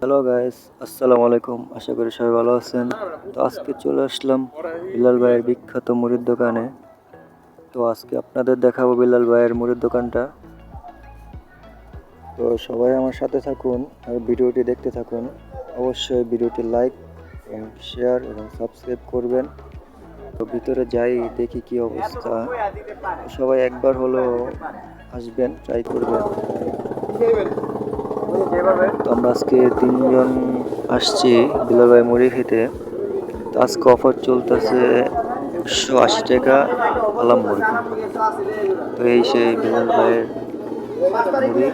Hello guys, আসসালামু আলাইকুম। আশা করি সবাই ভালো আছেন। তো আজকে চলে আসলাম বিলাল ভাইয়ের বিখ্যাত মুড়ির দোকানে। তো আজকে আপনাদের দেখাবো বিলাল ভাইয়ের মুড়ির দোকানটা। তো সবাই আমার সাথে থাকুন আর ভিডিওটি দেখতে থাকুন। অবশ্যই ভিডিওটি লাইক এবং শেয়ার এবং সাবস্ক্রাইব করবেন। তো ভিতরে যাই, দেখি কি অবস্থা। সবাই একবার হলো আসবেন, ট্রাই করবেন। তো আমরা আজকে 3জন আসছি বিলাল ভাই মুড়ি খেতে। তো আজকে অফার চলতেছে 180 টাকা আলাম মুরগি। তো এই সেই বিলাল ভাইয়ের মুড়ি।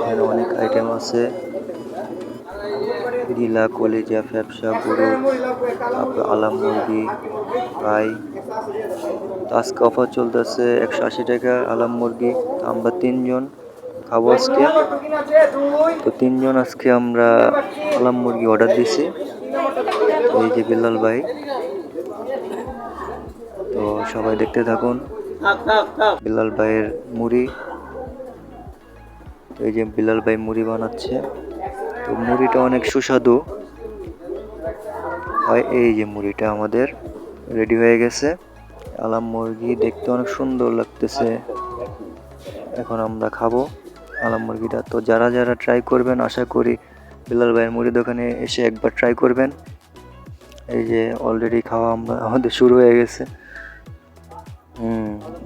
এখানে অনেক আইটেম আছে, গিলা, কলিজা, ফ্যাপসা, গরু, তারপর আলাম মুরগি, ফ্রাই। তো আজকে অফার চলতেছে 180 টাকা আলাম মুরগি। আমরা 3জন খাবো আজকে। তো 3জন আজকে আমরা আলাম মুরগি অর্ডার দিছি। এই যে বিলাল ভাই। তো সবাই দেখতে থাকুন বিলাল ভাইয়ের মুড়ি। তো এই যে বিলাল ভাই মুড়ি বানাচ্ছে। তো মুড়িটা অনেক সুস্বাদু হয়। এই যে মুড়িটা আমাদের রেডি হয়ে গেছে। আলাম মুরগি দেখতে অনেক সুন্দর লাগতেছে। এখন আমরা খাবো আলাম মুরগিটা। তো যারা যারা ট্রাই করবেন, আশা করি বিলাল ভাইয়ের মুড়ি দোকানে এসে একবার ট্রাই করবেন। এই যে অলরেডি খাওয়া আমাদের শুরু হয়ে গেছে।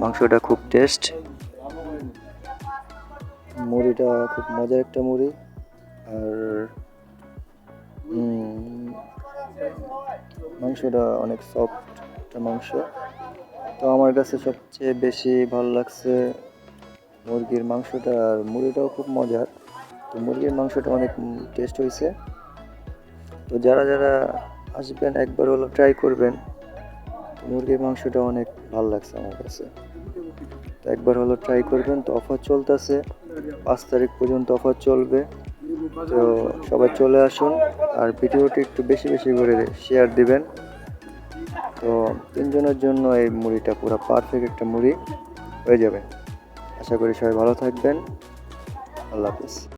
মাংসটা খুব টেস্ট, মুড়িটা খুব মজার একটা মুড়ি। আর মাংসটা অনেক সফট একটা মাংস। তো আমার কাছে সবচেয়ে বেশি ভালো লাগছে মুরগির মাংসটা, আর মুড়িটাও খুব মজার। তো মুরগির মাংসটা অনেক টেস্ট হয়েছে। তো যারা যারা আসবেন একবার হলো ট্রাই করবেন। মুরগির মাংসটা অনেক ভালো লাগছে আমার কাছে। তো একবার হলো ট্রাই করবেন। তো অফার চলতেছে 5 তারিখ পর্যন্ত অফার চলবে। তো সবাই চলে আসুন আর ভিডিওটি একটু বেশি বেশি করে শেয়ার দিবেন। তো 3জনের জন্য এই মুড়িটা পুরো পারফেক্ট একটা মুড়ি হয়ে যাবে। আশা করি সবাই ভালো থাকবেন। আল্লাহ হাফেজ।